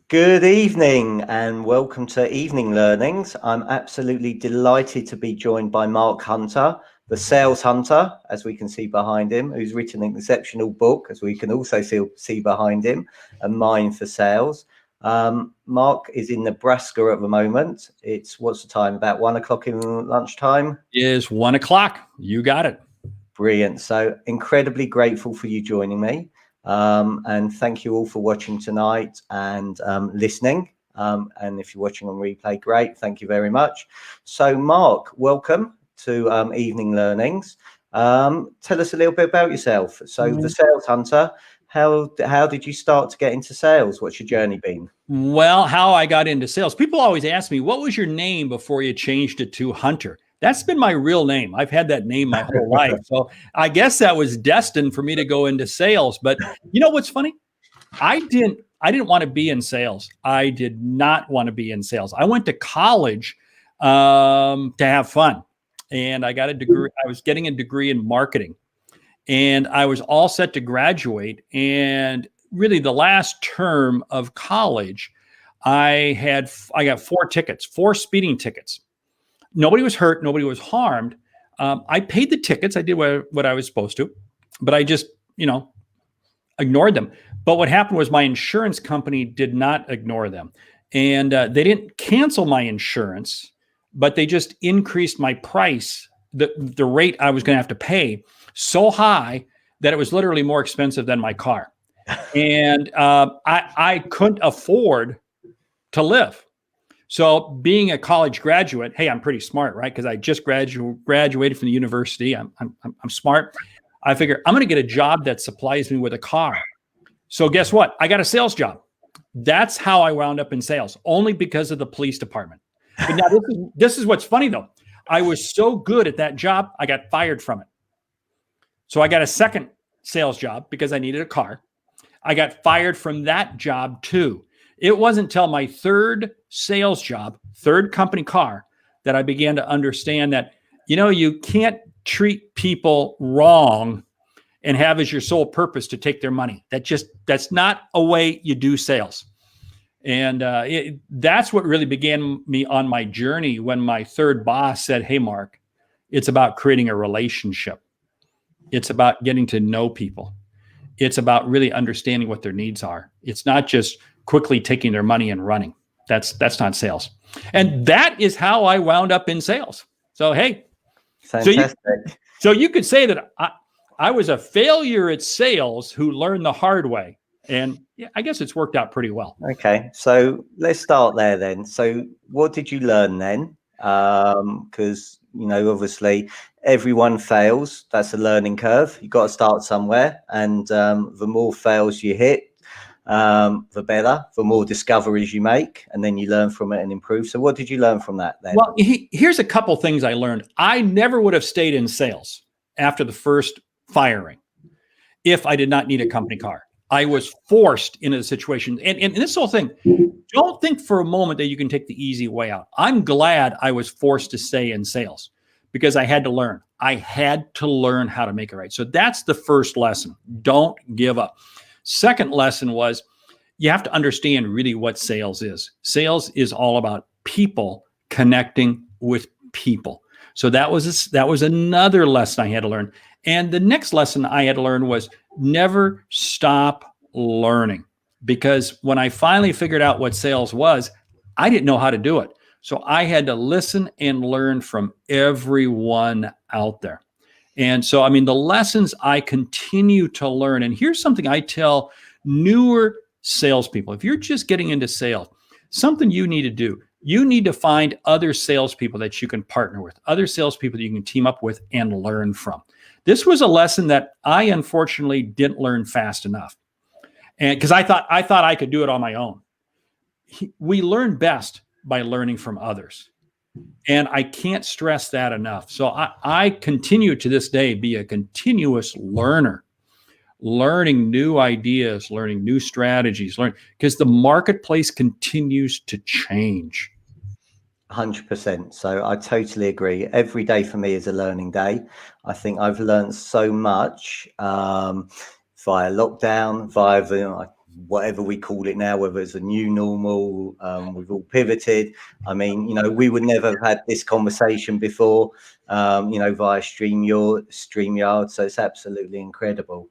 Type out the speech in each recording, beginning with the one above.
Good evening and welcome to Evening Learnings. I'm absolutely delighted to be joined by Mark Hunter, the sales hunter, as we can see behind him, who's written an exceptional book, as we can also see behind him, A Mind for Sales. Mark is in Nebraska at the moment. What's the time? About 1 o'clock in lunchtime? Is 1 o'clock. You got it. Brilliant. So incredibly grateful for you joining me. And thank you all for watching tonight and listening. And if you're watching on replay, great. Thank you very much. So Mark, welcome to Evening Learnings. Tell us a little bit about yourself. So the sales hunter, how did you start to get into sales? What's your journey been? Well, how I got into sales. People always ask me, what was your name before you changed it to Hunter? That's been my real name. I've had that name my whole life. So I guess that was destined for me to go into sales. But you know what's funny? I didn't want to be in sales. I did not want to be in sales. I went to college to have fun. And I got a degree. I was getting a degree in marketing. And I was all set to graduate. And really the last term of college, I got 4 speeding tickets. Nobody was hurt. Nobody was harmed. I paid the tickets. I did what I was supposed to, but I just, ignored them. But what happened was my insurance company did not ignore them. And they didn't cancel my insurance, but they just increased my price, the rate I was going to have to pay so high that it was literally more expensive than my car. And I couldn't afford to live. So being a college graduate, hey, I'm pretty smart, right? Because I just graduated from the university. I'm smart. I figure I'm going to get a job that supplies me with a car. So guess what? I got a sales job. That's how I wound up in sales, only because of the police department. But now this is what's funny though. I was so good at that job, I got fired from it. So I got a second sales job because I needed a car. I got fired from that job too. It wasn't until my third sales job, third company car, that I began to understand that, you can't treat people wrong and have as your sole purpose to take their money. That's not a way you do sales. And that's what really began me on my journey when my third boss said, hey, Mark, it's about creating a relationship. It's about getting to know people. It's about really understanding what their needs are. It's not just quickly taking their money and running. That's not sales. And that is how I wound up in sales. So, hey, fantastic. So you could say that I was a failure at sales who learned the hard way. And yeah, I guess it's worked out pretty well. Okay, so let's start there then. So what did you learn then? Because, obviously everyone fails. That's a learning curve. You've got to start somewhere. And the more fails you hit, the better, the more discoveries you make, and then you learn from it and improve. So what did you learn from that then? Well, here's a couple things I learned. I never would have stayed in sales after the first firing if I did not need a company car. I was forced into the situation. And this whole thing, don't think for a moment that you can take the easy way out. I'm glad I was forced to stay in sales because I had to learn. I had to learn how to make it right. So that's the first lesson. Don't give up. Second lesson was you have to understand really what sales is. Sales is all about people connecting with people. So that was another lesson I had to learn. And the next lesson I had to learn was never stop learning. Because when I finally figured out what sales was, I didn't know how to do it. So I had to listen and learn from everyone out there. And so, the lessons I continue to learn, and here's something I tell newer salespeople. If you're just getting into sales, something you need to do, you need to find other salespeople that you can partner with, other salespeople that you can team up with and learn from. This was a lesson that I unfortunately didn't learn fast enough. And because I thought I could do it on my own. We learn best by learning from others. And I can't stress that enough. So I continue to this day be a continuous learner, learning new ideas, learning new strategies, because the marketplace continues to change. 100%. So I totally agree. Every day for me is a learning day. I think I've learned so much via lockdown, via whatever we call it now, whether it's a new normal, we've all pivoted. I mean, we would never have had this conversation before, via StreamYard. So it's absolutely incredible.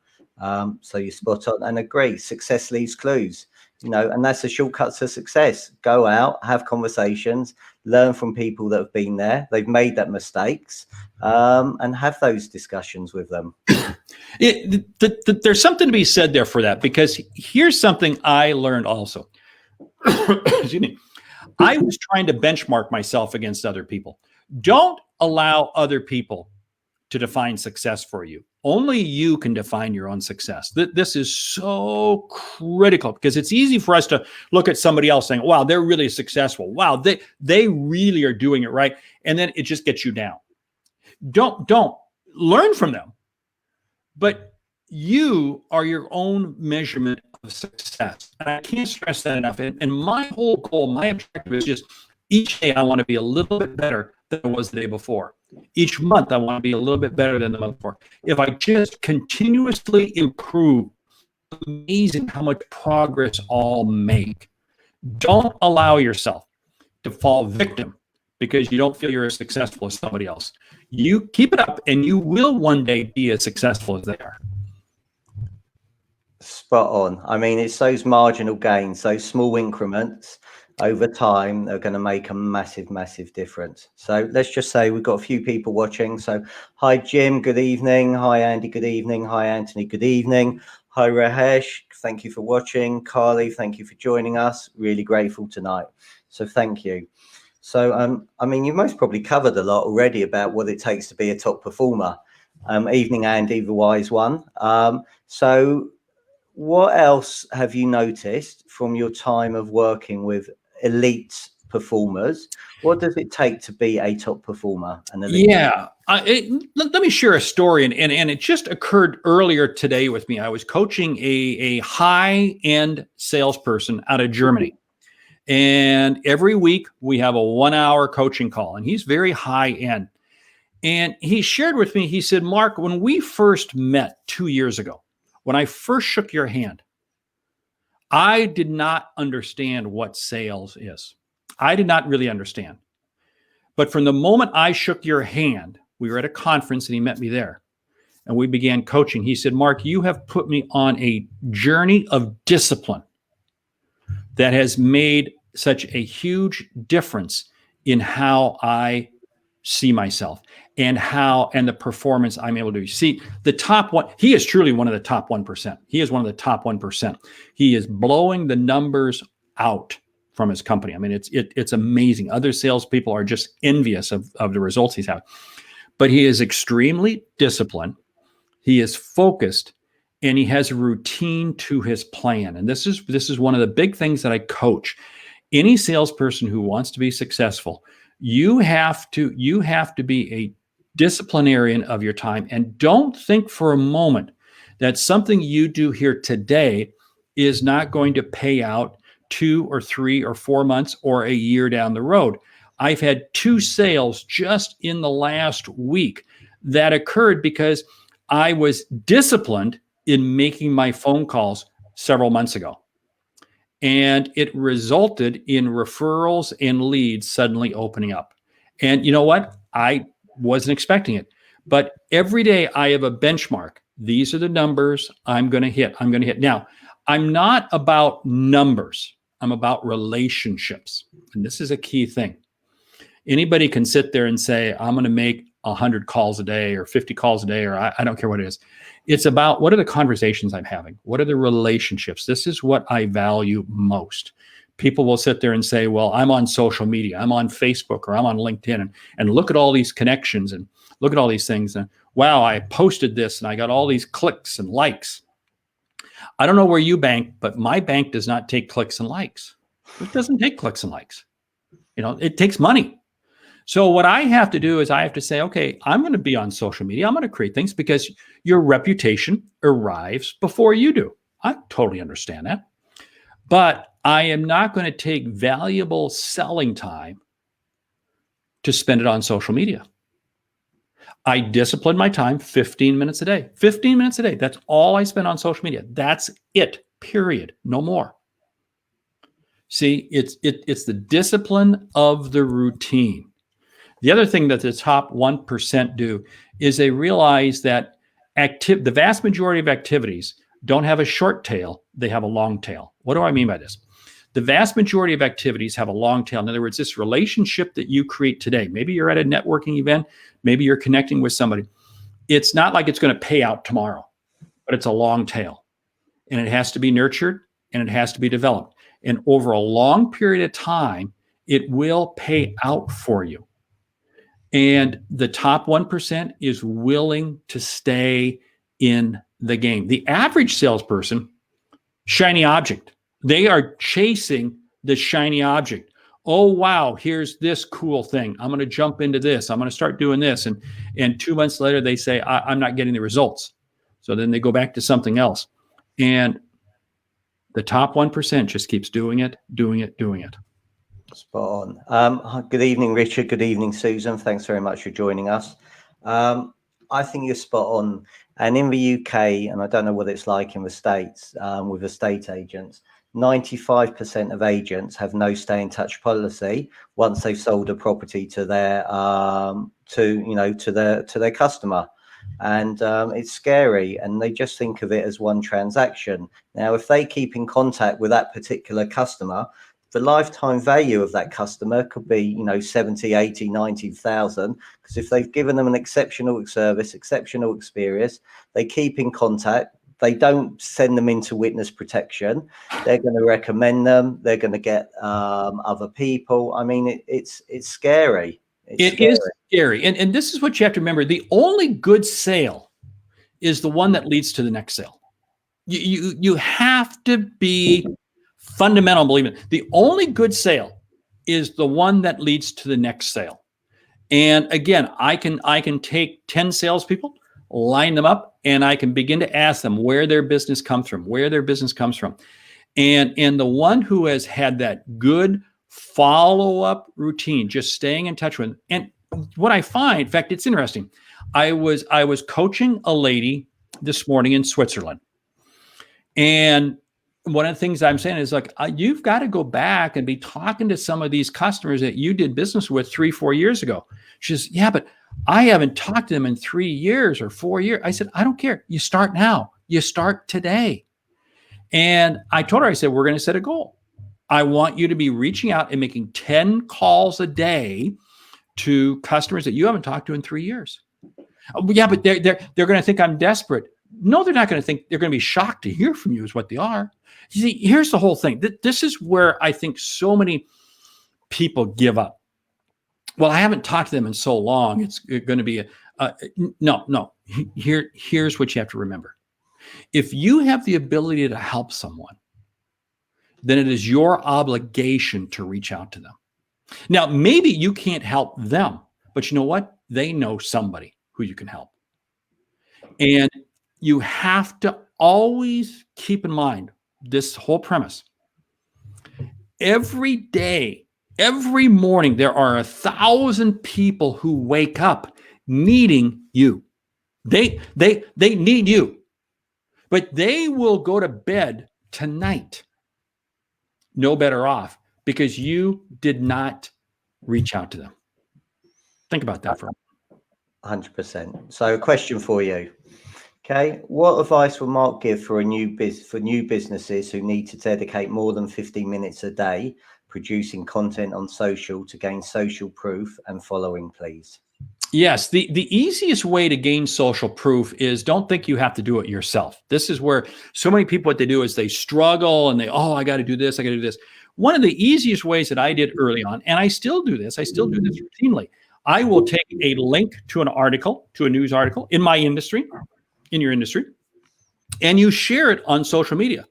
So you're spot on and agree. Success leaves clues, and that's a shortcut to success. Go out, have conversations, learn from people that have been there. They've made that mistakes, and have those discussions with them. There's something to be said there for that, because here's something I learned also. Excuse me. I was trying to benchmark myself against other people. Don't allow other people to define success for you. Only you can define your own success. This is so critical, because it's easy for us to look at somebody else saying, wow, they're really successful. Wow, they really are doing it right. And then it just gets you down. Don't learn from them. But you are your own measurement of success. And I can't stress that enough. And my whole goal, my objective is just each day I want to be a little bit better than I was the day before. Each month I want to be a little bit better than the month before. If I just continuously improve, amazing how much progress I'll make. Don't allow yourself to fall victim because you don't feel you're as successful as somebody else. You keep it up and you will one day be as successful as they are. Spot on. I mean, it's those marginal gains, those small increments over time that are going to make a massive, massive difference. So let's just say we've got a few people watching. So hi, Jim. Good evening. Hi, Andy. Good evening. Hi, Anthony. Good evening. Hi, Rahesh. Thank you for watching. Carly, thank you for joining us. Really grateful tonight. So thank you. So, I mean, you've most probably covered a lot already about what it takes to be a top performer. Evening, Andy, the wise one. So what else have you noticed from your time of working with elite performers? What does it take to be a top performer? Yeah, let me share a story. And it just occurred earlier today with me. I was coaching a high-end salesperson out of Germany. And every week we have a 1-hour coaching call, and he's very high end. And he shared with me, he said, Mark, when we first met 2 years ago, when I first shook your hand, I did not understand what sales is. I did not really understand. But from the moment I shook your hand, we were at a conference and he met me there and we began coaching. He said, Mark, you have put me on a journey of discipline that has made such a huge difference in how I see myself and the performance I'm able to do. See, the top one, he is truly one of the top 1%. He is one of the top 1%. He is blowing the numbers out from his company. I mean, it's amazing. Other salespeople are just envious of the results he's having. But he is extremely disciplined. He is focused. And he has a routine to his plan. And this is one of the big things that I coach. Any salesperson who wants to be successful, you have to be a disciplinarian of your time. And don't think for a moment that something you do here today is not going to pay out 2 or 3 or 4 months or a year down the road. I've had 2 sales just in the last week that occurred because I was disciplined in making my phone calls several months ago. And it resulted in referrals and leads suddenly opening up. And you know what? I wasn't expecting it. But every day I have a benchmark. These are the numbers I'm going to hit. Now, I'm not about numbers. I'm about relationships. And this is a key thing. Anybody can sit there and say, I'm going to make 100 calls a day or 50 calls a day, or I don't care what it is. It's about what are the conversations I'm having? What are the relationships? This is what I value most. People will sit there and say, well, I'm on social media. I'm on Facebook or I'm on LinkedIn and look at all these connections and look at all these things. And wow, I posted this and I got all these clicks and likes. I don't know where you bank, but my bank does not take clicks and likes. It doesn't take clicks and likes. It takes money. So what I have to do is I have to say, okay, I'm going to be on social media. I'm going to create things because your reputation arrives before you do. I totally understand that. But I am not going to take valuable selling time to spend it on social media. I discipline my time 15 minutes a day. 15 minutes a day. That's all I spend on social media. That's it. period, no more. See, it's the discipline of the routine. The other thing that the top 1% do is they realize that the vast majority of activities don't have a short tail, they have a long tail. What do I mean by this? The vast majority of activities have a long tail. In other words, this relationship that you create today, maybe you're at a networking event, maybe you're connecting with somebody. It's not like it's going to pay out tomorrow, but it's a long tail. And it has to be nurtured and it has to be developed. And over a long period of time, it will pay out for you. And the top 1% is willing to stay in the game. The average salesperson, shiny object. They are chasing the shiny object. Oh, wow, here's this cool thing. I'm going to jump into this. I'm going to start doing this. And 2 months later, they say, I'm not getting the results. So then they go back to something else. And the top 1% just keeps doing it. Spot on. Good evening, Richard. Good evening, Susan. Thanks very much for joining us. I think you're spot on. And in the UK, and I don't know what it's like in the States with estate agents, 95% of agents have no stay in touch policy once they've sold a property to their to their customer. And it's scary, and they just think of it as one transaction. Now, if they keep in contact with that particular customer, the lifetime value of that customer could be, 70, 80, 90,000, because if they've given them an exceptional service, exceptional experience, they keep in contact, they don't send them into witness protection, they're going to recommend them, they're going to get other people. I mean, it's scary. It is scary. And this is what you have to remember. The only good sale is the one that leads to the next sale. You have to be fundamental believing. The only good sale is the one that leads to the next sale. And again, I can take 10 salespeople, line them up, and I can begin to ask them where their business comes from. And the one who has had that good follow-up routine, just staying in touch with. And what I find, in fact, it's interesting. I was coaching a lady this morning in Switzerland. And one of the things I'm saying is like, you've got to go back and be talking to some of these customers that you did business with 3-4 years ago. She says, yeah, but I haven't talked to them in 3 years or 4 years. I said, I don't care. You start now. You start today. And I told her, I said, we're going to set a goal. I want you to be reaching out and making 10 calls a day to customers that you haven't talked to in 3 years. Oh, yeah, but they're going to think I'm desperate. No, they're not going to think. They're going to be shocked to hear from you is what they are. You see, here's the whole thing. This is where I think so many people give up. Well, I haven't talked to them in so long. It's going to be no. Here's what you have to remember. If you have the ability to help someone, then it is your obligation to reach out to them. Now, maybe you can't help them, but you know what? They know somebody who you can help. And you have to always keep in mind this whole premise. Every day, every morning, there are 1,000 people who wake up needing you. They need you, but they will go to bed tonight no better off because you did not reach out to them. Think about that for a moment. 100%. So a question for you. Okay. What advice will Mark give for new businesses who need to dedicate more than 15 minutes a day producing content on social to gain social proof and following, please? Yes, the easiest way to gain social proof is don't think you have to do it yourself. This is where so many people, what they do is they struggle and I got to do this, I got to do this. One of the easiest ways that I did early on, and I still do this routinely, I will take a link to an article, to a news article in my industry, in your industry, and you share it on social media.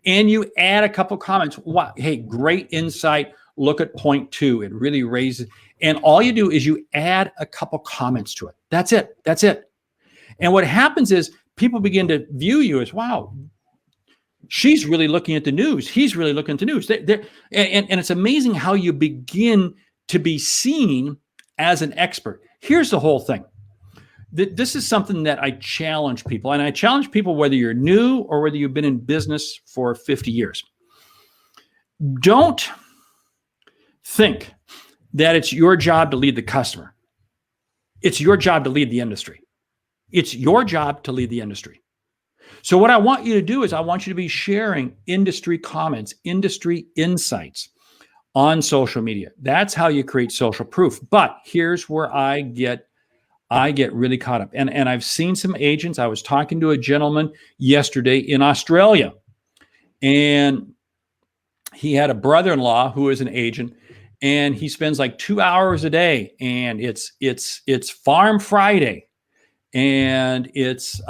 And you add a couple comments. Wow, hey, great insight. Look at point 2. It really raises. And all you do is you add a couple comments to it. That's it. And what happens is people begin to view you as, wow, she's really looking at the news. He's really looking at the news. And it's amazing how you begin to be seen as an expert. Here's the whole thing. This is something that I challenge people, and I challenge people whether you're new or whether you've been in business for 50 years. Don't think that it's your job to lead the customer. It's your job to lead the industry. It's your job to lead the industry. So what I want you to do is I want you to be sharing industry comments, industry insights on social media. That's how you create social proof. But here's where I get really caught up. And I've seen some agents. I was talking to a gentleman yesterday in Australia, and he had a brother-in-law who is an agent, and he spends like 2 hours a day, and it's Farm Friday, and it's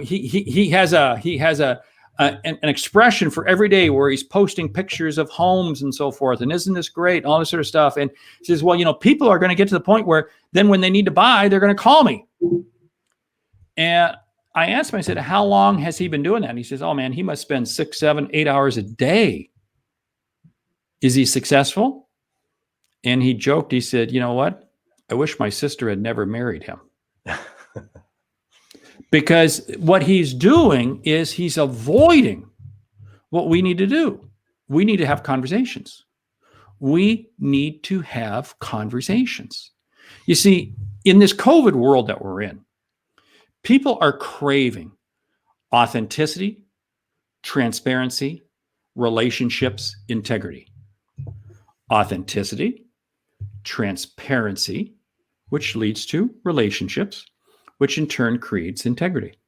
he has an expression for every day where he's posting pictures of homes and so forth. And isn't this great? All this sort of stuff. And he says, well, people are going to get to the point where then when they need to buy, they're going to call me. And I asked him, I said, how long has he been doing that? And he says, oh man, he must spend 6, 7, 8 hours a day. Is he successful? And he joked, he said, you know what? I wish my sister had never married him. Because what he's doing is he's avoiding what we need to do. We need to have conversations. We need to have conversations. You see, in this COVID world that we're in, people are craving authenticity, transparency, relationships, integrity. Authenticity, transparency, which leads to relationships, which in turn creates integrity.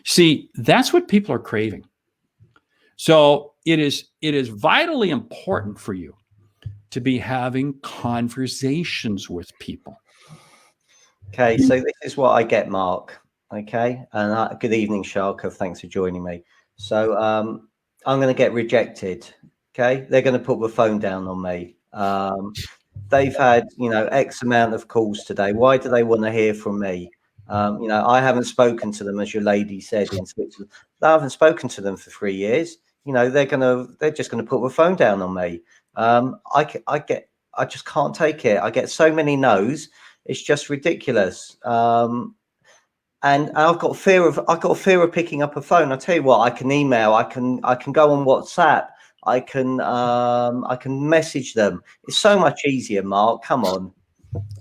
See, that's what people are craving. So it is vitally important for you to be having conversations with people. Okay, so this is what I get, Mark. Okay, and good evening, Sharkov. Thanks for joining me. So I'm going to get rejected. Okay, they're going to put the phone down on me. They've had, X amount of calls today. Why do they want to hear from me? I haven't spoken to them, as your lady said in Switzerland. I haven't spoken to them for 3 years. They're just going to put the phone down on me. I just can't take it. I get so many no's. It's just ridiculous. And I've got fear of picking up a phone. I tell you what, I can email. I can go on WhatsApp. I can message them. It's so much easier, Mark. Come on.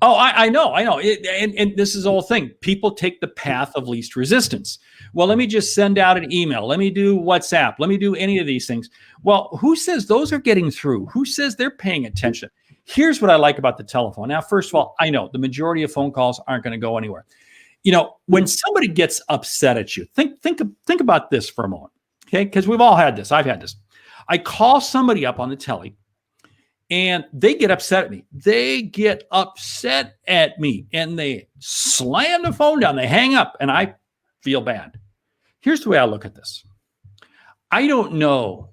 Oh, I know. And this is the whole thing. People take the path of least resistance. Well, let me just send out an email. Let me do WhatsApp. Let me do any of these things. Well, who says those are getting through? Who says they're paying attention? Here's what I like about the telephone. Now, first of all, I know the majority of phone calls aren't going to go anywhere. When somebody gets upset at you, think about this for a moment, okay? Because we've all had this. I've had this. I call somebody up on the telly, and they get upset at me. They get upset at me, and they slam the phone down. They hang up, and I feel bad. Here's the way I look at this. I don't know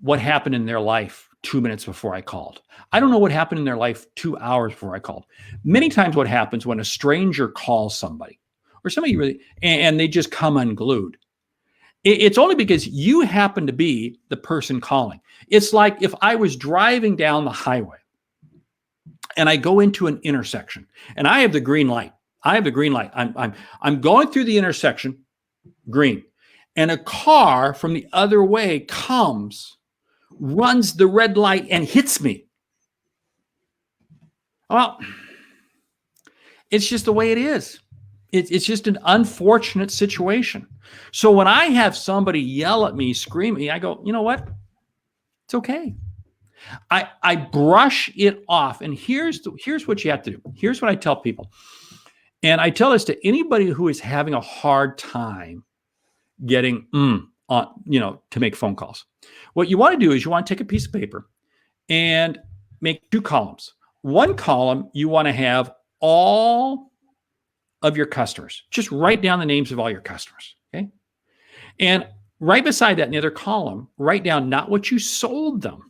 what happened in their life 2 minutes before I called. I don't know what happened in their life 2 hours before I called. Many times what happens when a stranger calls somebody, or somebody really, and they just come unglued, it's only because you happen to be the person calling. It's like if I was driving down the highway and I go into an intersection and I have the green light. I'm going through the intersection, green, and a car from the other way comes, runs the red light and hits me. Well, it's just the way it is. It's just an unfortunate situation. So when I have somebody yell at me, scream at me, I go, you know what? It's okay. I brush it off. And here's what you have to do. Here's what I tell people. And I tell this to anybody who is having a hard time getting to make phone calls. What you want to do is you want to take a piece of paper and make 2 columns. One column, you want to have all of your customers. Just write down the names of all your customers, okay? And right beside that in the other column, write down not what you sold them,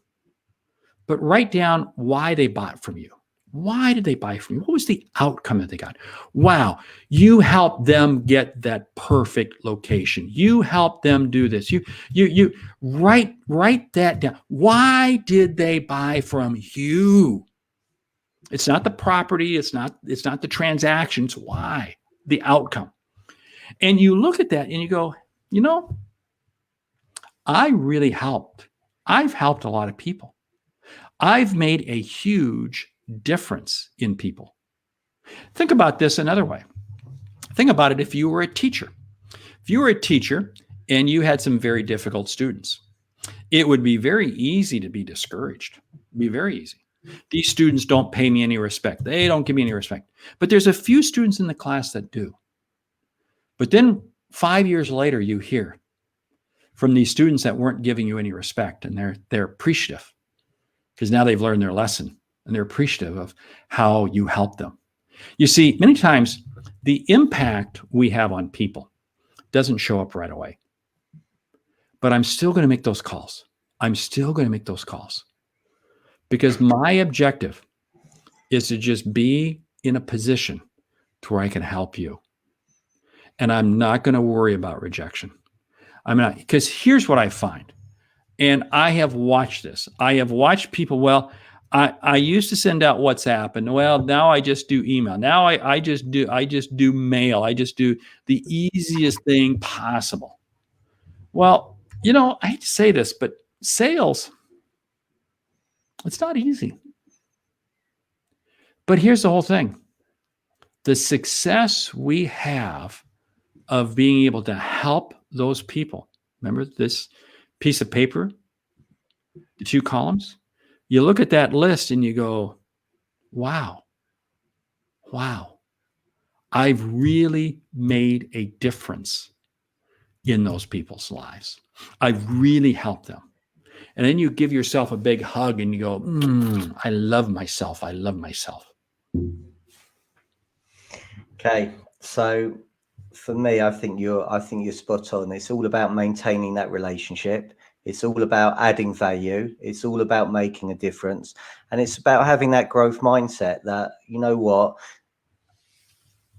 but write down why they bought from you. Why did they buy from you? What was the outcome that they got? Wow, you helped them get that perfect location. You helped them do this. You write that down. Why did they buy from you? It's not the property. It's not the transactions. Why? the outcome. And you look at that and you go, you know, I really helped. I've helped a lot of people. I've made a huge difference in people. Think about this another way. Think about it if you were a teacher. If you were a teacher and you had some very difficult students, it would be very easy to be discouraged. It'd be very easy. These students don't pay me any respect. They don't give me any respect. But there's a few students in the class that do. But then 5 years later, you hear from these students that weren't giving you any respect, and they're appreciative because now they've learned their lesson and they're appreciative of how you helped them. You see, many times the impact we have on people doesn't show up right away. But I'm still going to make those calls. I'm still going to make those calls because my objective is to just be in a position to where I can help you. And I'm not going to worry about rejection. I'm not, because here's what I find. And I have watched this. I have watched people, well, I used to send out WhatsApp, and well, now I just do email. Now I just do mail. I just do the easiest thing possible. Well, you know, I hate to say this, but sales, it's not easy. But here's the whole thing. The success we have of being able to help those people. Remember this piece of paper, the 2 columns? You look at that list and you go, wow, I've really made a difference in those people's lives. I've really helped them. And then you give yourself a big hug and you go, I love myself. I love myself. Okay. So for me, I think you're spot on. It's all about maintaining that relationship. It's all about adding value. It's all about making a difference. And it's about having that growth mindset that, you know what,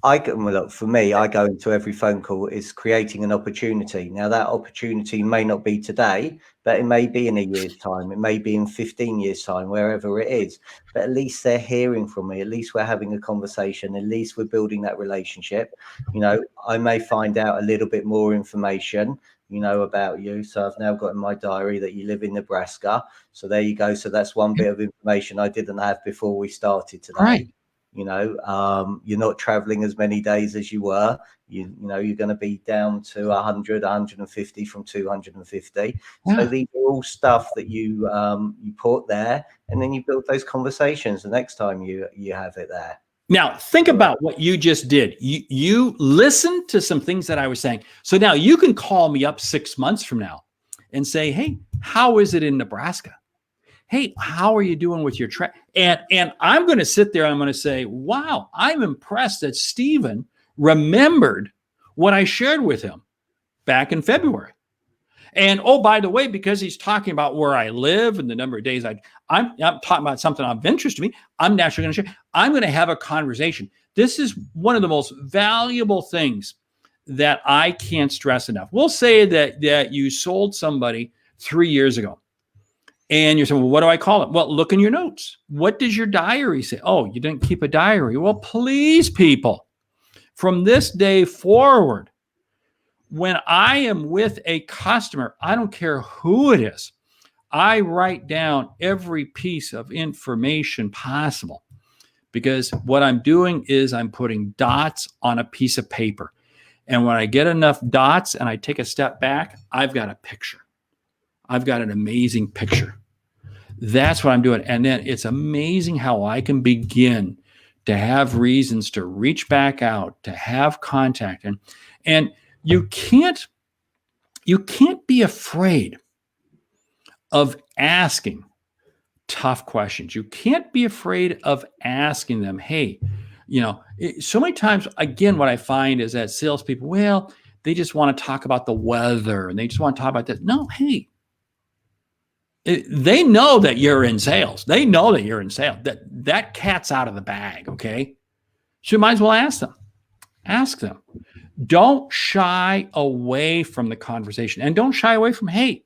for me, I go into every phone call is creating an opportunity. Now, that opportunity may not be today, but it may be in a year's time. It may be in 15 years' time, wherever it is. But at least they're hearing from me. At least we're having a conversation. At least we're building that relationship. You know, I may find out a little bit more information, you know, about you. So I've now got in my diary that you live in Nebraska. So there you go. So that's one bit of information I didn't have before we started today. Right. You know, you're not traveling as many days as you were. You know, you're going to be down to 100, 150 from 250. Yeah. So these are all stuff that you put there, and then you build those conversations the next time you have it there. Now, think about what you just did. You listened to some things that I was saying. So now you can call me up 6 months from now and say, hey, how is it in Nebraska? Hey, how are you doing with your track? And I'm going to sit there and I'm going to say, wow, I'm impressed that Stephen remembered what I shared with him back in February. And oh, by the way, because he's talking about where I live and the number of days I'm talking about something of interest to me, I'm naturally going to share. I'm going to have a conversation. This is one of the most valuable things that I can't stress enough. We'll say that you sold somebody 3 years ago. And you're saying, well, what do I call it? Well, look in your notes. What does your diary say? Oh, you didn't keep a diary. Well, please, people, from this day forward, when I am with a customer, I don't care who it is, I write down every piece of information possible. Because what I'm doing is I'm putting dots on a piece of paper. And when I get enough dots and I take a step back, I've got a picture. I've got an amazing picture. That's what I'm doing. And then it's amazing how I can begin to have reasons to reach back out, to have contact. And you can't be afraid of asking tough questions. You can't be afraid of asking them, hey, you know, so many times, again, what I find is that salespeople, well, they just want to talk about the weather and they just want to talk about this. No, hey, they know that you're in sales. They know that you're in sales. That cat's out of the bag, okay? So you might as well ask them. Ask them. Don't shy away from the conversation. And don't shy away from, hey,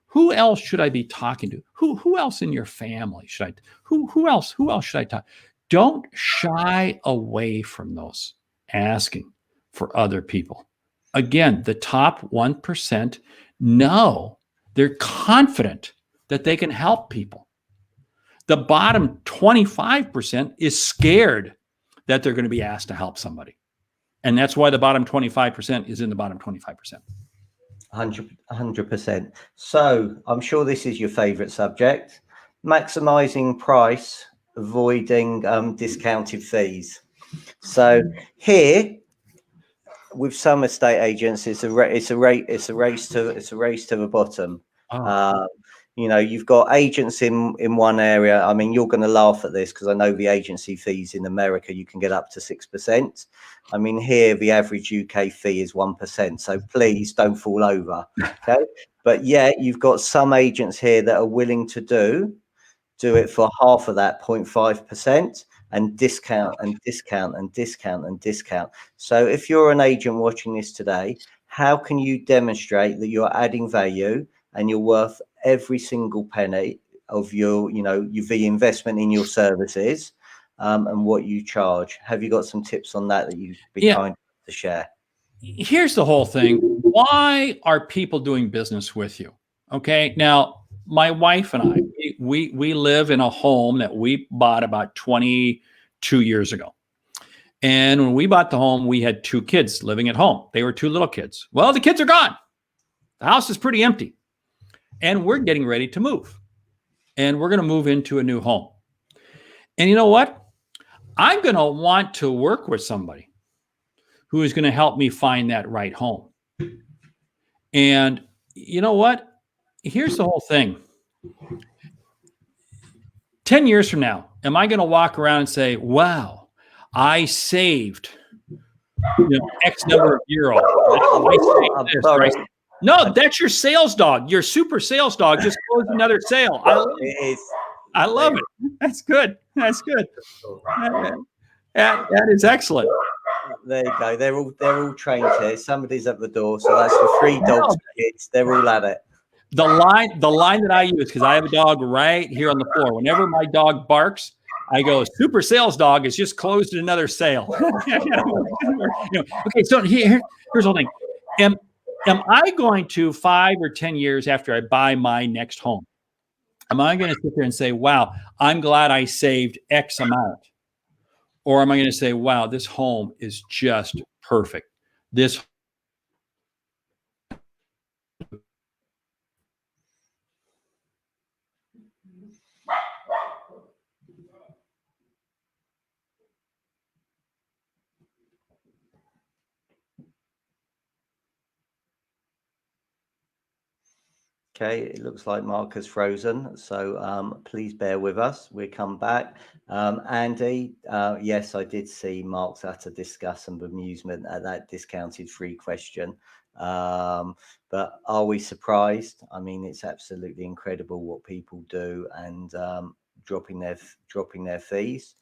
who else should I be talking to? Who else in your family should I? Who else should I talk? Don't shy away from those asking. for other people. Again, the top 1% know, they're confident that they can help people. The bottom 25% is scared that they're going to be asked to help somebody. And that's why the bottom 25% is in the bottom 25%. 100%. So I'm sure this is your favorite subject, maximizing price, avoiding discounted fees. So here, with some estate agents, it's a race to the bottom. Oh. You know, you've got agents in one area. I mean, you're going to laugh at this because I know the agency fees in America, you can get up to 6%. I mean, here the average UK fee is 1%. So please don't fall over. Okay. But yeah, you've got some agents here that are willing to do it for half of that 0.5% and discount and discount and discount and discount. So if you're an agent watching this today, how can you demonstrate that you're adding value and you're worth every single penny of your, you know, the investment in your services, and what you charge? Have you got some tips on that you'd be kind to share? Here's the whole thing. Why are people doing business with you? Okay. Now, my wife and I, we live in a home that we bought about 22 years ago. And when we bought the home, we had 2 kids living at home. They were 2 little kids. Well, the kids are gone. The house is pretty empty. And we're getting ready to move. And we're going to move into a new home. And you know what? I'm going to want to work with somebody who is going to help me find that right home. And you know what? Here's the whole thing. 10 years from now, am I going to walk around and say, wow, I saved X number of euros? Right? No, that's your sales dog. Your super sales dog just closed another sale. I love it. That's good. That's good. That is excellent. There you go. They're all trained here. Somebody's at the door, so that's the 3 dogs. Kids. They're all at it. The line that I use, because I have a dog right here on the floor. Whenever my dog barks, I go, super sales dog has just closed another sale. Okay, so here's the whole thing. Am I going to 5 or 10 years after I buy my next home, am I going to sit there and say, wow, I'm glad I saved X amount? Or am I going to say, wow, this home is just perfect. This Okay, it looks like Mark has frozen, so please bear with us. We'll come back. Andy, yes, I did see Mark's utter disgust and bemusement at that discounted free question. But are we surprised? I mean, it's absolutely incredible what people do and dropping their fees.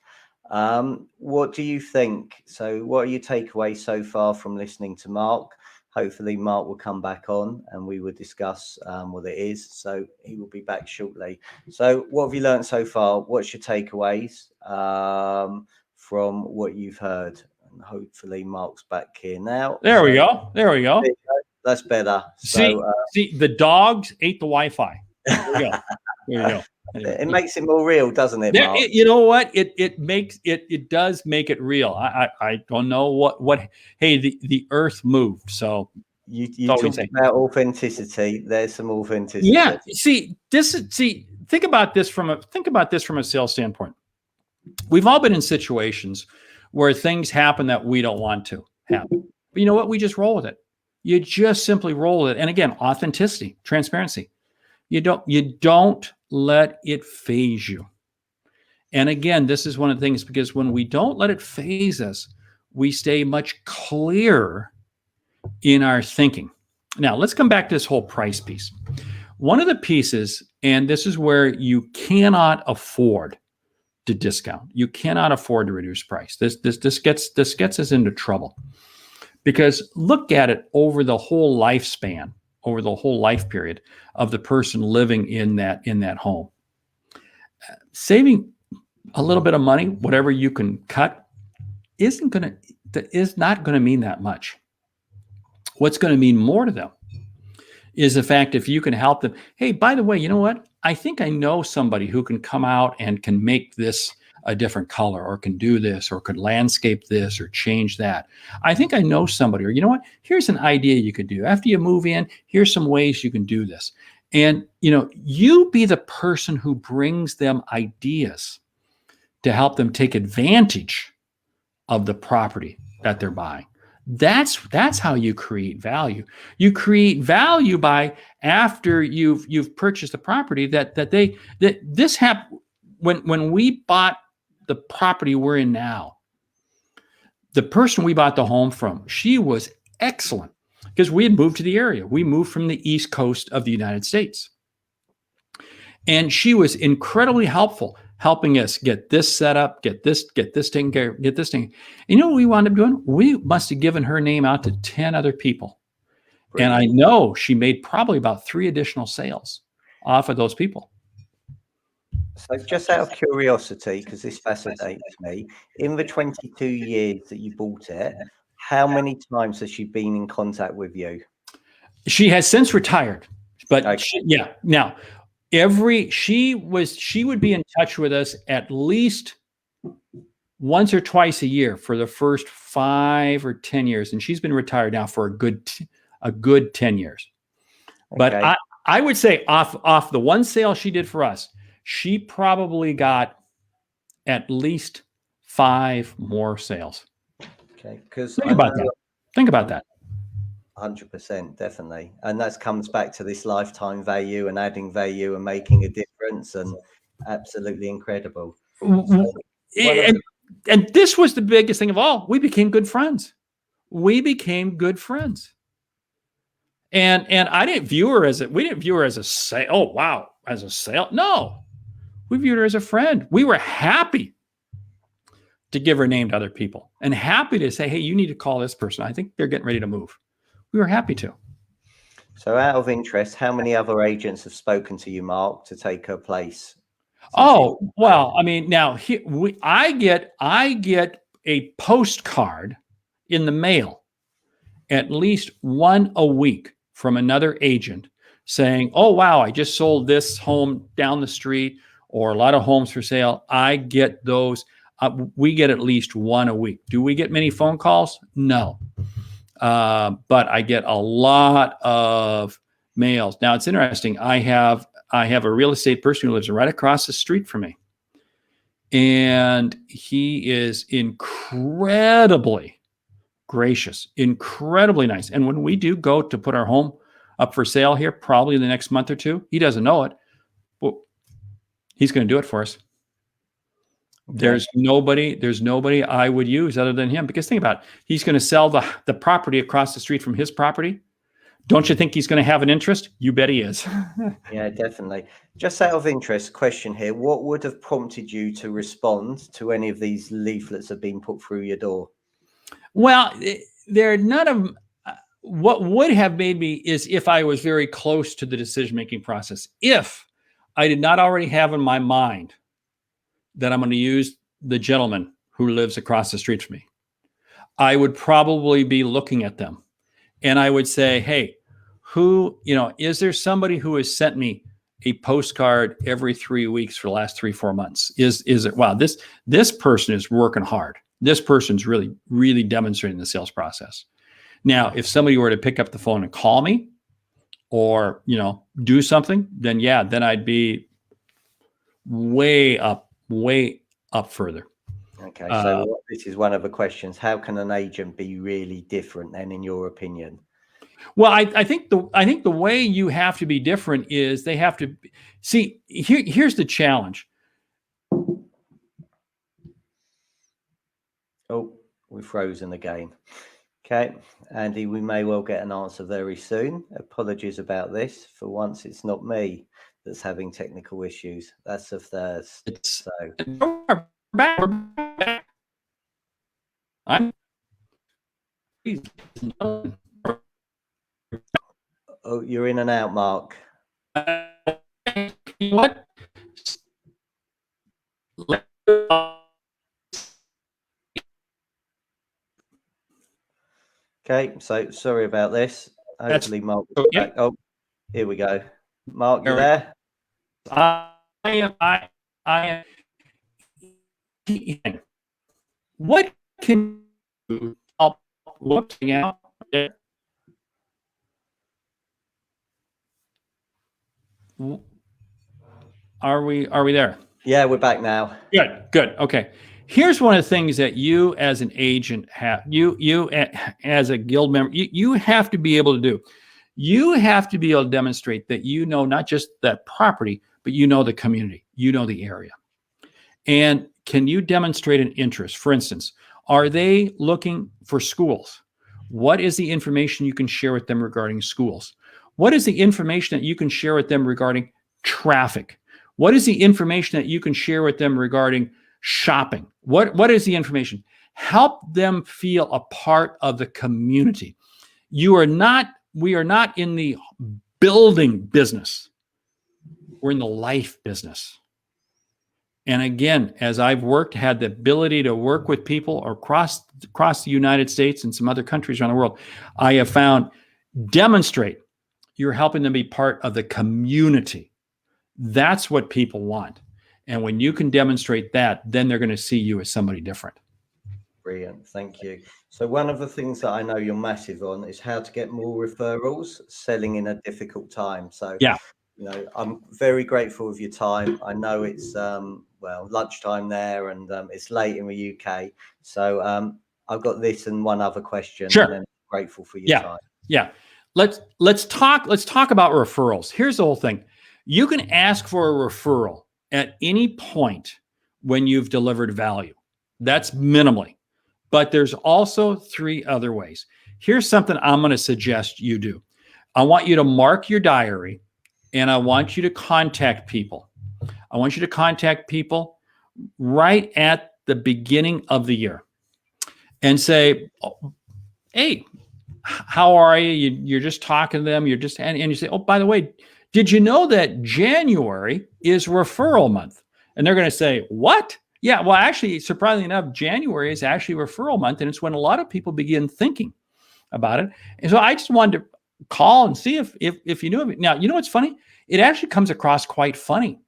What do you think? So what are your takeaways so far from listening to Mark? Hopefully Mark will come back on and we will discuss what it is. So he will be back shortly. So what have you learned so far? What's your takeaways from what you've heard? And hopefully Mark's back here now. There we go. There we go. That's better. See, the dogs ate the Wi-Fi. There we go. There you go. It makes it more real, doesn't it, Mark? You know what? It does make it real. I don't know what. Hey, the Earth moved, so you talk about authenticity. There's some authenticity. Yeah. Think about this from a sales standpoint. We've all been in situations where things happen that we don't want to happen. But you know what? We just roll with it. You just simply roll with it. And again, authenticity, transparency. You don't let it phase you. And again, this is one of the things, because when we don't let it phase us, we stay much clearer in our thinking. Now, let's come back to this whole price piece. One of the pieces, and this is where you cannot afford to discount. You cannot afford to reduce price. This gets us into trouble, because look at it over the whole lifespan, over the whole life period of the person living in that home. Saving a little bit of money, whatever you can cut, isn't going to that is not going to mean that much. What's going to mean more to them is the fact if you can help them, hey, by the way, you know what? I think I know somebody who can come out and can make this a different color, or can do this, or could landscape this, or change that. I think I know somebody, or you know what? Here's an idea you could do. After you move in, here's some ways you can do this. And, you be the person who brings them ideas to help them take advantage of the property that they're buying. That's how you create value. You create value by, after you've purchased the property, that this happened when we bought the property we're in now. The person we bought the home from, she was excellent, because we had moved to the area. We moved from the East Coast of the United States. And she was incredibly helpful, helping us get this set up, get this taken care of, get this thing. You know what we wound up doing? We must have given her name out to 10 other people. Brilliant. And I know she made probably about 3 additional sales off of those people. So just out of curiosity, because this fascinates me, in the 22 years that you bought it, how many times has she been in contact with you? She has since retired, but okay. Now she would be in touch with us at least once or twice a year for the first 5 or 10 years, and she's been retired now for a good 10 years. Okay. But I would say off the one sale she did for us, she probably got at least 5 more sales. Okay, because think about that. 100%, definitely. And that comes back to this lifetime value and adding value and making a difference, and absolutely incredible. So, and this was the biggest thing of all. We became good friends. And I didn't view her as a sale. Oh, wow, as a sale. No, we viewed her as a friend. We were happy to give her name to other people, and happy to say, hey, you need to call this person. I think they're getting ready to move. We were happy to. So out of interest, how many other agents have spoken to you, Mark, to take her place? Oh, well, I mean, now I get a postcard in the mail at least one a week from another agent saying, oh, wow, I just sold this home down the street, or a lot of homes for sale. I get those. We get at least one a week. Do we get many phone calls? No. But I get a lot of mails. Now, it's interesting. I have a real estate person who lives right across the street from me, and he is incredibly gracious, incredibly nice. And when we do go to put our home up for sale here, probably in the next month or two, he doesn't know it, but he's going to do it for us. Okay. There's nobody I would use other than him, because think about it. He's going to sell the property across the street from his property. Don't you think he's going to have an interest? You bet he is. Yeah, definitely. Just out of interest, question here. What would have prompted you to respond to any of these leaflets that have been put through your door? Well, there are none of what would have made me is if I was very close to the decision-making process. If I did not already have in my mind that I'm going to use the gentleman who lives across the street from me, I would probably be looking at them, and I would say, hey, is there somebody who has sent me a postcard every 3 weeks for the last 3-4 months? Is it, wow, this person is working hard. This person's really, really demonstrating the sales process. Now, if somebody were to pick up the phone and call me, or, do something, then I'd be way up further. Okay. So this is one of the questions. How can an agent be really different then, in your opinion? Well, I think the way you have to be different is they have to see, here's the challenge. Oh, we've frozen again. Okay, Andy, we may well get an answer very soon. Apologies about this. For once, it's not me that's having technical issues. That's a first. We're back. Oh, you're in and out, Mark. What? Okay, so sorry about this. That's Hopefully Mark is okay. back. Oh, here we go. Mark, you There we there? I am. I am. What can you help looking out? Are we there? Yeah, we're back now. Good. Okay. Here's one of the things that you as an agent have, as a guild member, you have to be able to do. You have to be able to demonstrate that you know not just that property, but you know the community, you know the area. And can you demonstrate an interest? For instance, are they looking for schools? What is the information you can share with them regarding schools? What is the information that you can share with them regarding traffic? What is the information that you can share with them regarding shopping? What is the information? Help them feel a part of the community. We are not in the building business. We're in the life business. And again, as I've had the ability to work with people across the United States and some other countries around the world, I have found demonstrate you're helping them be part of the community. That's what people want. And when you can demonstrate that, then they're going to see you as somebody different. Brilliant. Thank you. So one of the things that I know you're massive on is how to get more referrals selling in a difficult time. So, yeah, I'm very grateful of your time. I know it's, lunchtime there and it's late in the UK. So I've got this and one other question. Sure. And then grateful for your time. Yeah. Let's talk about referrals. Here's the whole thing. You can ask for a referral at any point when you've delivered value. That's minimally. But there's also 3 other ways. Here's something I'm going to suggest you do. I want you to mark your diary and I want you to contact people. I want you to contact people right at the beginning of the year and say, hey, how are you? You're just talking to them. And you say, oh, by the way, did you know that January is referral month? And they're going to say, what? Yeah, well, actually, surprisingly enough, January is actually referral month. And it's when a lot of people begin thinking about it. And so I just wanted to call and see if you knew of it. Now, you know what's funny? It actually comes across quite funny.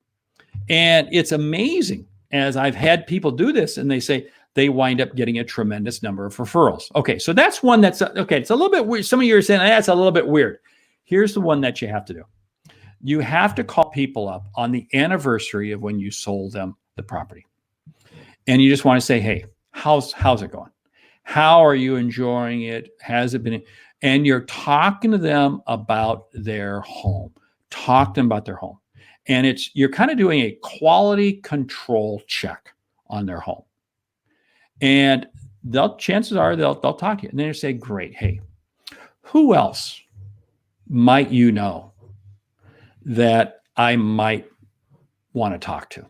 And it's amazing as I've had people do this and they say, they wind up getting a tremendous number of referrals. Okay, so that's one that's, okay, it's a little bit weird. Some of you are saying, that's a little bit weird. Here's the one that you have to do. You have to call people up on the anniversary of when you sold them the property. And you just want to say, hey, how's it going? How are you enjoying it? Has it been? And you're talking to them about their home. Talk to them about their home. And you're kind of doing a quality control check on their home. And chances are they'll talk to you. And then you say, great, hey, who else might you know that I might want to talk to?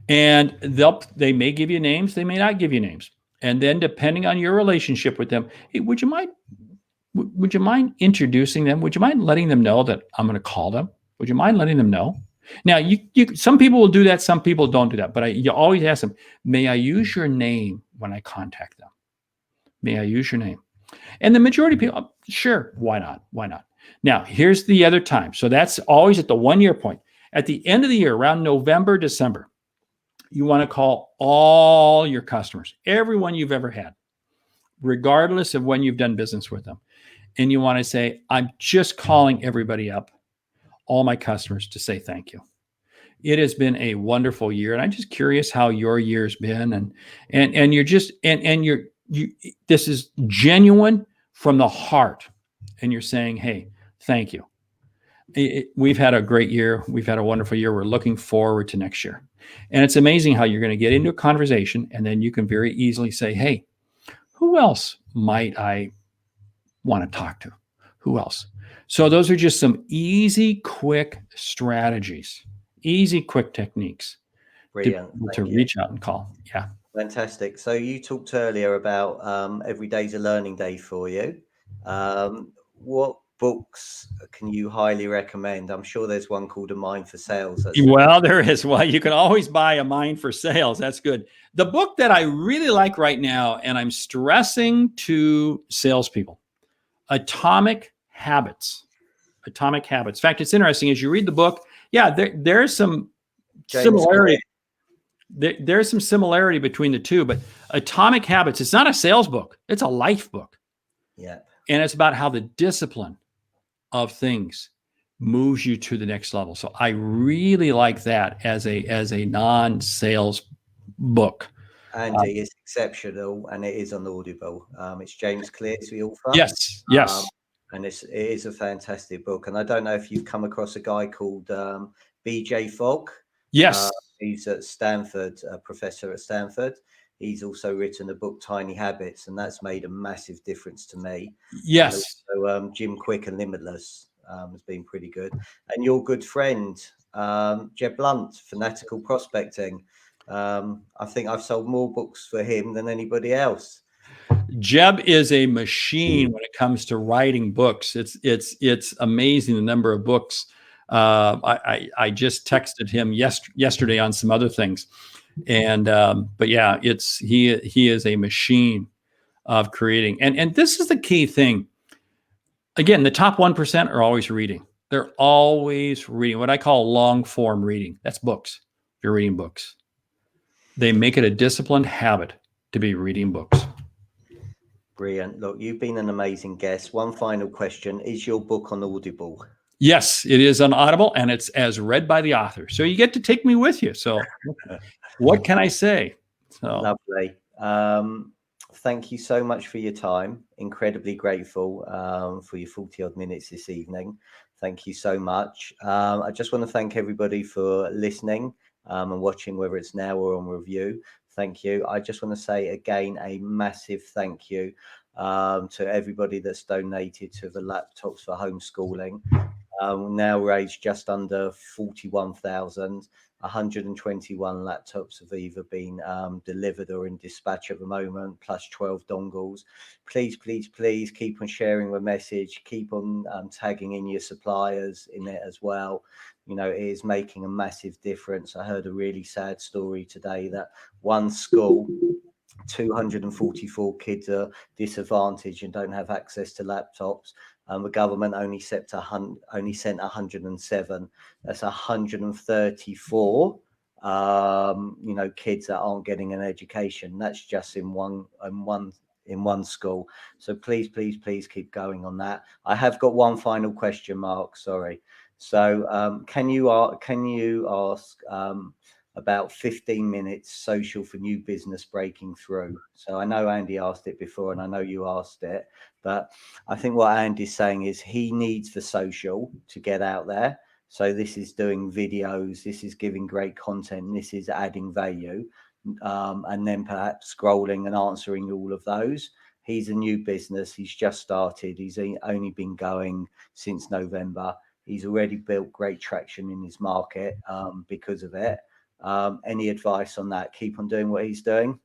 And they may give you names, they may not give you names. And then depending on your relationship with them, hey, would you mind introducing them? Would you mind letting them know that I'm going to call them? Would you mind letting them know? Now, some people will do that, some people don't do that, but you always ask them, may I use your name when I contact them? May I use your name? And the majority of people, sure, why not? Why not? Now, here's the other time. So that's always at the 1 year point. At the end of the year, around November, December, you want to call all your customers, everyone you've ever had, regardless of when you've done business with them. And you want to say, I'm just calling everybody up, all my customers, to say thank you. It has been a wonderful year, and I'm just curious how your year's been. And you're just this is genuine from the heart, and you're saying, hey, thank you. We've had a great year. We've had a wonderful year. We're looking forward to next year. And it's amazing how you're going to get into a conversation, and then you can very easily say, hey, who else might I want to talk to? Who else? So those are just some easy, quick strategies, easy, quick techniques. Brilliant. to reach out and call. Yeah. Fantastic. So you talked earlier about every day's a learning day for you. What books can you highly recommend? I'm sure there's one called A Mind for Sales. Well, there is. Well, you can always buy A Mind for Sales. That's good. The book that I really like right now, and I'm stressing to salespeople, Atomic Habits. Atomic Habits. In fact, it's interesting as you read the book. Yeah, there's some similarity. There's some similarity between the two, but Atomic Habits, it's not a sales book. It's a life book. Yeah. And it's about how the discipline of things moves you to the next level. So I really like that as a non-sales book. Andy, it's exceptional, and it is on Audible. It's James Clear's the author. Yes. And it is a fantastic book. And I don't know if you've come across a guy called BJ Fogg. Yes. He's at Stanford, a professor at Stanford. He's also written a book, Tiny Habits, and that's made a massive difference to me. Yes. So Jim Quick and Limitless has been pretty good. And your good friend, Jeb Blunt, Fanatical Prospecting. I think I've sold more books for him than anybody else. Jeb is a machine when it comes to writing books. It's amazing the number of books. I just texted him yesterday on some other things, and but yeah, he is a machine of creating. And this is the key thing. Again, the top 1% are always reading. They're always reading what I call long form reading. That's books. You're reading books. They make it a disciplined habit to be reading books. Brilliant. Look, you've been an amazing guest. One final question. Is your book on Audible? Yes, it is on Audible, and it's as read by the author. So you get to take me with you. So what can I say? So lovely. Thank you so much for your time. Incredibly grateful for your 40 odd minutes this evening. Thank you so much. I just want to thank everybody for listening and watching, whether it's now or on review. Thank you. I just want to say again, a massive thank you to everybody that's donated to the laptops for homeschooling. Now raised just under 41,000. 121 laptops have either been delivered or in dispatch at the moment, plus 12 dongles. Please keep on sharing the message. Keep on tagging in your suppliers in it as well. You know, it is making a massive difference. I heard a really sad story today that one school, 244 kids are disadvantaged and don't have access to laptops. The government only sent 107. That's 134. Kids that aren't getting an education. That's just in one school. So please keep going on that. I have got one final question, Mark. Sorry. So can you ask about 15 minutes social for new business breaking through? So I know Andy asked it before, and I know you asked it, but I think what Andy's saying is he needs the social to get out there. So this is doing videos, this is giving great content, this is adding value, and then perhaps scrolling and answering all of those. He's a new business. He's just started. He's only been going since November. He's already built great traction in his market because of it. Any advice on that? Keep on doing what he's doing.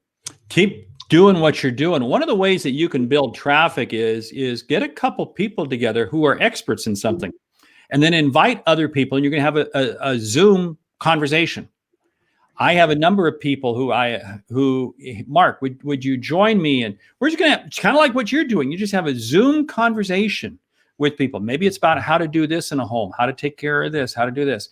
Keep doing what you're doing. One of the ways that you can build traffic is get a couple people together who are experts in something, and then invite other people, and you're going to have a Zoom conversation. I have a number of people who Mark, would you join me? And we're just going to, it's kind of like what you're doing. You just have a Zoom conversation with people. Maybe it's about how to do this in a home, how to take care of this, how to do this.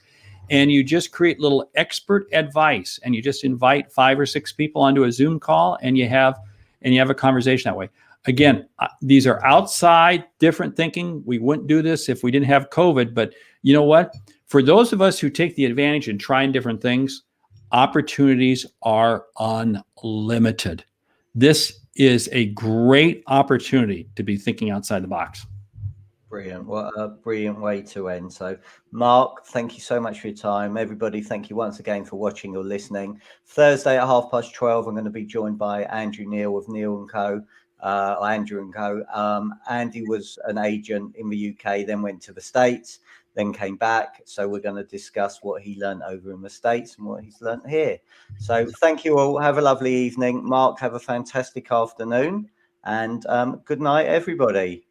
And you just create little expert advice, and you just invite 5 or 6 people onto a Zoom call, and you have a conversation that way. Again, these are outside different thinking. We wouldn't do this if we didn't have COVID, but you know what? For those of us who take the advantage and trying different things, opportunities are unlimited. This is a great opportunity to be thinking outside the box. Brilliant. What a brilliant way to end. So, Mark, thank you so much for your time. Everybody, thank you once again for watching or listening. Thursday at 12:30, I'm going to be joined by Andrew Neal of Neal & Co. Andrew & Co. Andy was an agent in the UK, then went to the States, then came back. So we're going to discuss what he learned over in the States and what he's learned here. So thank you all. Have a lovely evening. Mark, have a fantastic afternoon. And good night, everybody.